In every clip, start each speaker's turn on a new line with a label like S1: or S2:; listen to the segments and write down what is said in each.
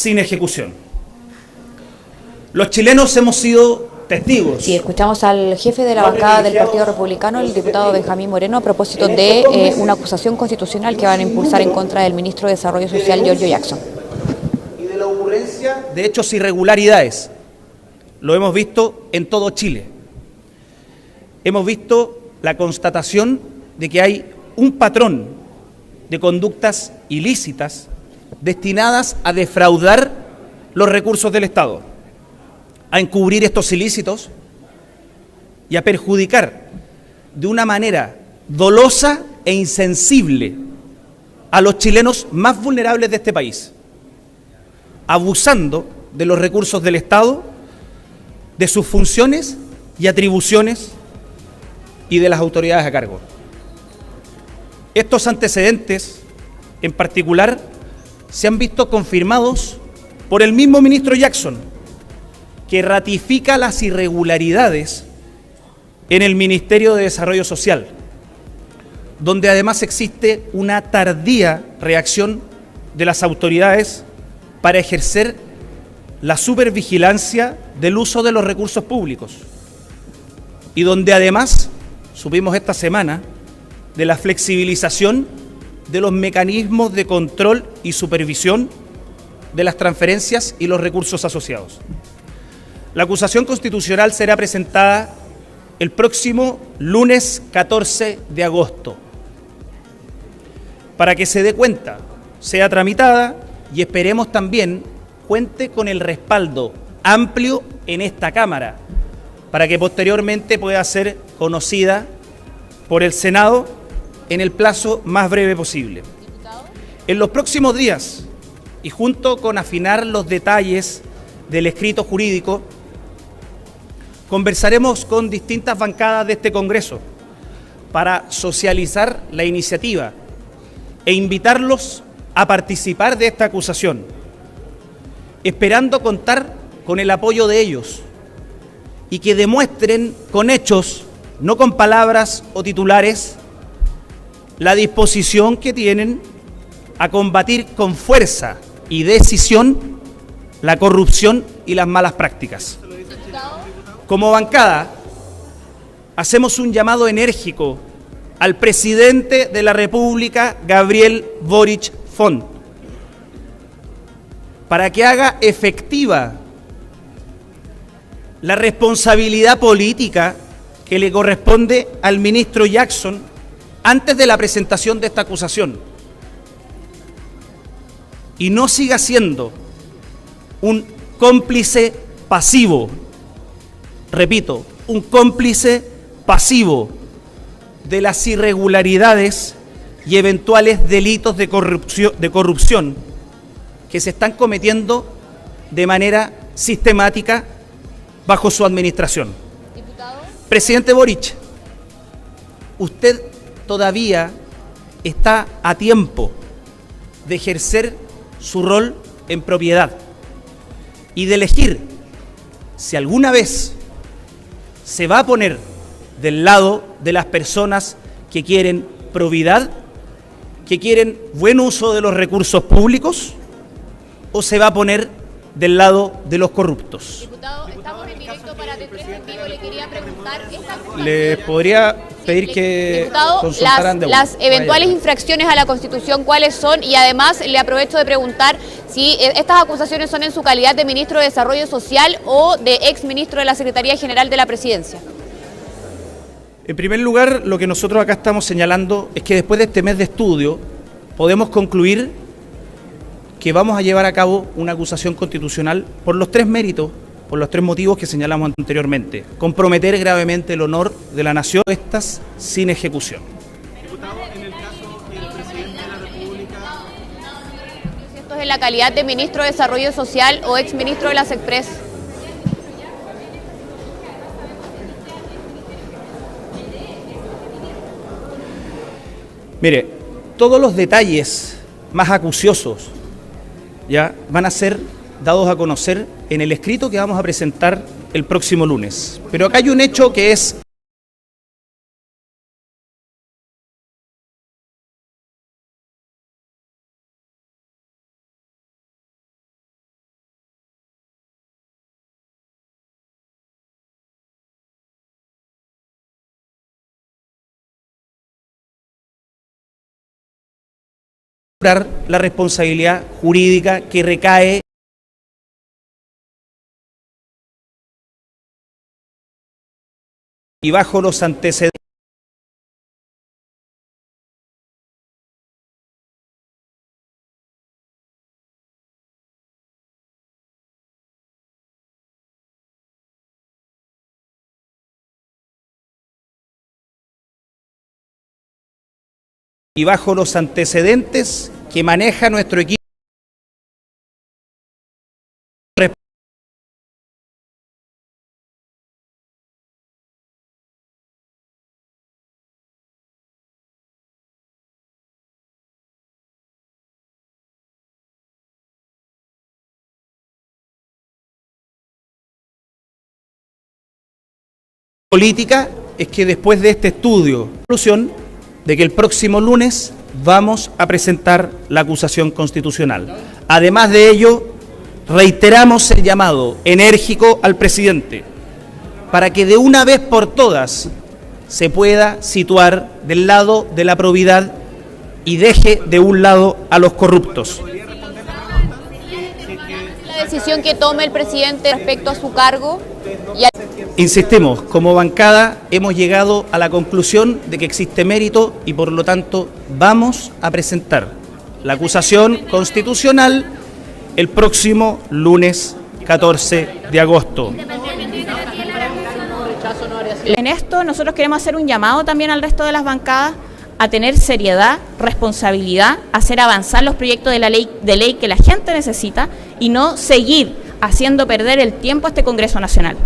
S1: sin ejecución. Los chilenos hemos sido testigos.
S2: Sí, escuchamos al jefe de la bancada del Partido Republicano, el diputado Benjamín Moreno, a propósito de una acusación constitucional que van a impulsar en contra del ministro de Desarrollo Social, Giorgio Jackson.
S1: Y de la ocurrencia de hechos irregularidades. Lo hemos visto en todo Chile. Hemos visto la constatación de que hay un patrón de conductas ilícitas destinadas a defraudar los recursos del Estado, a encubrir estos ilícitos y a perjudicar de una manera dolosa e insensible a los chilenos más vulnerables de este país, abusando de los recursos del Estado, de sus funciones y atribuciones y de las autoridades a cargo. Estos antecedentes, en particular, se han visto confirmados por el mismo ministro Jackson, que ratifica las irregularidades en el Ministerio de Desarrollo Social, donde además existe una tardía reacción de las autoridades para ejercer la supervigilancia del uso de los recursos públicos, y donde además supimos esta semana de la flexibilización de los mecanismos de control y supervisión de las transferencias y los recursos asociados. La acusación constitucional será presentada el próximo lunes 14 de agosto para que se dé cuenta, sea tramitada y esperemos también cuente con el respaldo amplio en esta Cámara para que posteriormente pueda ser conocida por el Senado en el plazo más breve posible. En los próximos días, y junto con afinar los detalles del escrito jurídico, conversaremos con distintas bancadas de este Congreso para socializar la iniciativa e invitarlos a participar de esta acusación, esperando contar con el apoyo de ellos y que demuestren con hechos, no con palabras o titulares, la disposición que tienen a combatir con fuerza y decisión la corrupción y las malas prácticas. Como bancada, hacemos un llamado enérgico al presidente de la República, Gabriel Boric Font, para que haga efectiva la responsabilidad política que le corresponde al ministro Jackson antes de la presentación de esta acusación, y no siga siendo un cómplice pasivo, repito, un cómplice pasivo de las irregularidades y eventuales delitos de corrupción que se están cometiendo de manera sistemática bajo su administración. ¿Diputado? Presidente Boric, usted todavía está a tiempo de ejercer su rol en propiedad y de elegir si alguna vez se va a poner del lado de las personas que quieren probidad, que quieren buen uso de los recursos públicos, o se va a poner del lado de los corruptos.
S3: Diputado, estamos en directo para T3 en vivo. Le quería preguntar...
S1: ¿Le podría pedir que
S3: diputado,
S1: consultaran de
S3: las eventuales infracciones a la Constitución, cuáles son? Y además le aprovecho de preguntar si estas acusaciones son en su calidad de ministro de Desarrollo Social o de exministro de la Secretaría General de la Presidencia.
S1: En primer lugar, lo que nosotros acá estamos señalando es que después de este mes de estudio podemos concluir que vamos a llevar a cabo una acusación constitucional por los tres méritos, por los tres motivos que señalamos anteriormente. Comprometer gravemente el honor de la nación, estas sin ejecución.
S3: Diputado, en el caso que el presidente de la República... Si esto es en la calidad de ministro de Desarrollo Social o exministro de las Express.
S1: Mire, todos los detalles más acuciosos ya van a ser dados a conocer en el escrito que vamos a presentar el próximo lunes. Pero acá hay un hecho que es la responsabilidad jurídica que recae y bajo los antecedentes que maneja nuestro equipo. Política es que después de este estudio, conclusión de que el próximo lunes vamos a presentar la acusación constitucional. Además de ello, reiteramos el llamado enérgico al presidente para que de una vez por todas se pueda situar del lado de la probidad y deje de un lado a los corruptos.
S3: La decisión que tome el presidente respecto a su cargo y
S1: Insistimos, como bancada hemos llegado a la conclusión de que existe mérito y por lo tanto vamos a presentar la acusación constitucional el próximo lunes 14 de agosto.
S4: En esto nosotros queremos hacer un llamado también al resto de las bancadas a tener seriedad, responsabilidad, hacer avanzar los proyectos de ley que la gente necesita y no seguir haciendo perder el tiempo a este Congreso Nacional.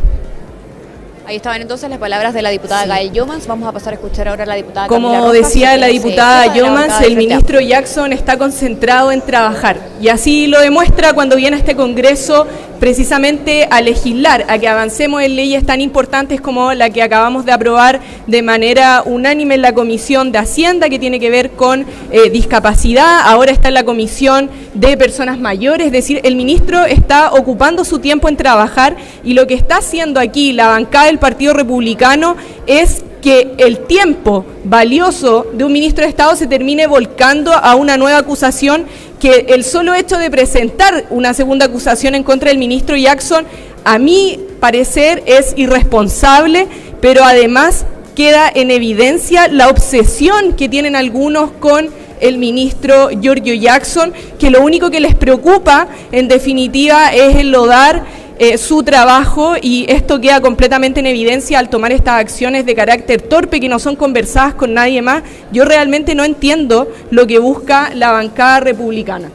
S3: ahí estaban entonces las palabras de la diputada Gael Llomans. Vamos a pasar a escuchar ahora a la diputada Camila Rojas.
S5: Como decía la diputada Llomans, el ministro Jackson está concentrado en trabajar y así lo demuestra cuando viene a este Congreso precisamente a legislar, a que avancemos en leyes tan importantes como la que acabamos de aprobar de manera unánime en la Comisión de Hacienda, que tiene que ver con discapacidad. Ahora está en la Comisión de Personas Mayores, es decir, el ministro está ocupando su tiempo en trabajar y lo que está haciendo aquí la bancada del Partido Republicano es que el tiempo valioso de un ministro de Estado se termine volcando a una nueva acusación, que el solo hecho de presentar una segunda acusación en contra del ministro Jackson, a mi parecer, es irresponsable, pero además queda en evidencia la obsesión que tienen algunos con el ministro Giorgio Jackson, que lo único que les preocupa, en definitiva, es enlodar su trabajo, y esto queda completamente en evidencia al tomar estas acciones de carácter torpe que no son conversadas con nadie más. Yo realmente no entiendo lo que busca la bancada republicana.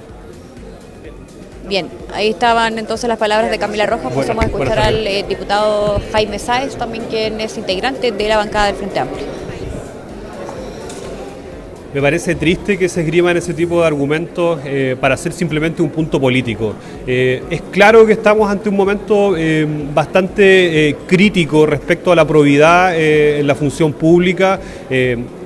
S3: Bien, ahí estaban entonces las palabras de Camila Rojas. Pasamos a escuchar al diputado Jaime Sáez, también quien es integrante de la bancada del Frente Amplio.
S6: Me parece triste que se esgriman ese tipo de argumentos para hacer simplemente un punto político. Es claro que estamos ante un momento bastante crítico respecto a la probidad en la función pública.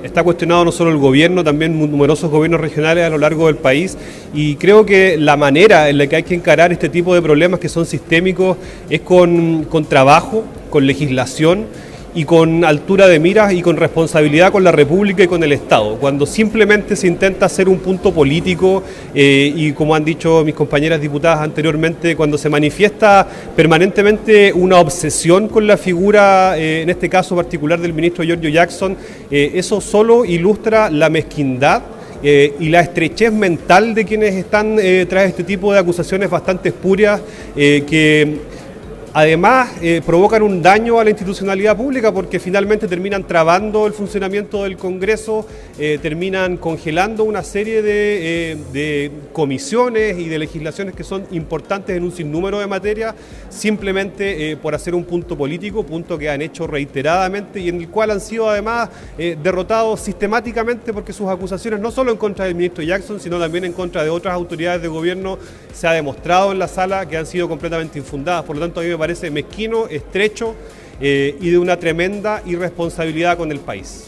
S6: Está cuestionado no solo el gobierno, también numerosos gobiernos regionales a lo largo del país, y creo que la manera en la que hay que encarar este tipo de problemas que son sistémicos es con trabajo, con legislación, y con altura de miras y con responsabilidad con la República y con el Estado. Cuando simplemente se intenta hacer un punto político y, como han dicho mis compañeras diputadas anteriormente, cuando se manifiesta permanentemente una obsesión con la figura, en este caso particular del ministro Giorgio Jackson, eso solo ilustra la mezquindad y la estrechez mental de quienes están tras este tipo de acusaciones bastante espurias que además provocan un daño a la institucionalidad pública, porque finalmente terminan trabando el funcionamiento del Congreso, terminan congelando una serie de comisiones y de legislaciones que son importantes en un sinnúmero de materias, simplemente por hacer un punto político, punto que han hecho reiteradamente y en el cual han sido además derrotados sistemáticamente, porque sus acusaciones no solo en contra del ministro Jackson, sino también en contra de otras autoridades de gobierno, se ha demostrado en la sala que han sido completamente infundadas. Por lo tanto, a mí me parece mezquino, estrecho y de una tremenda irresponsabilidad con el país.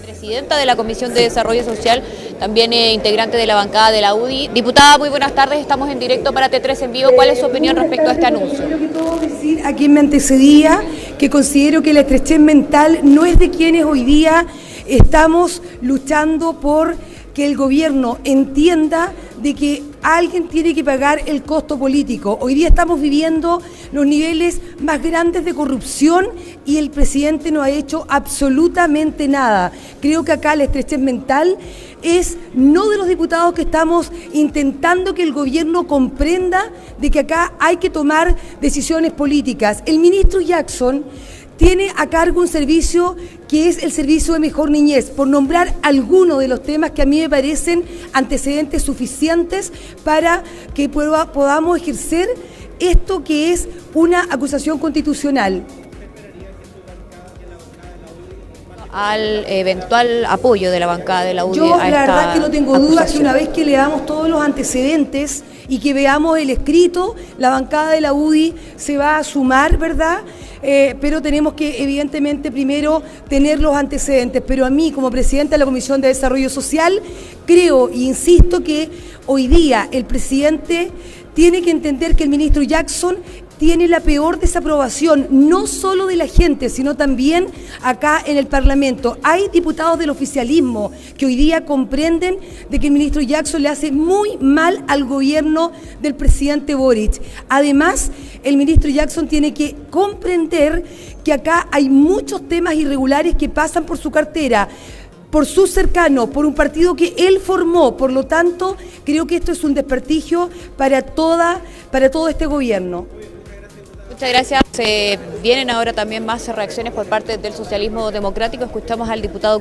S3: Presidenta de la Comisión de Desarrollo Social, también integrante de la bancada de la UDI. Diputada, muy buenas tardes, estamos en directo para T3 en vivo. ¿Cuál es su opinión respecto a este anuncio?
S7: Lo que puedo decir a quien me antecedía, que considero que la estrechez mental no es de quienes hoy día Estamos luchando por que el gobierno entienda de que alguien tiene que pagar el costo político. Hoy día estamos viviendo los niveles más grandes de corrupción y el presidente no ha hecho absolutamente nada. Creo que acá la estrechez mental es no de los diputados que estamos intentando que el gobierno comprenda de que acá hay que tomar decisiones políticas. El ministro Jackson tiene a cargo un servicio que es el servicio de mejor niñez, por nombrar algunos de los temas que a mí me parecen antecedentes suficientes para que podamos ejercer esto que es una acusación constitucional.
S2: Al eventual apoyo de la bancada de la UDI.
S7: Yo la verdad que no tengo dudas que una vez que leamos todos los antecedentes y que veamos el escrito, la bancada de la UDI se va a sumar, ¿verdad? Pero tenemos que evidentemente primero tener los antecedentes. Pero a mí, como presidenta de la Comisión de Desarrollo Social, creo e insisto que hoy día el presidente tiene que entender que el ministro Jackson tiene la peor desaprobación, no solo de la gente, sino también acá en el Parlamento. Hay diputados del oficialismo que hoy día comprenden de que el ministro Jackson le hace muy mal al gobierno del presidente Boric. Además, el ministro Jackson tiene que comprender que acá hay muchos temas irregulares que pasan por su cartera, por sus cercanos, por un partido que él formó. Por lo tanto, creo que esto es un desprestigio para todo este gobierno.
S2: Muchas gracias. Se vienen ahora también más reacciones por parte del socialismo democrático. Escuchamos al diputado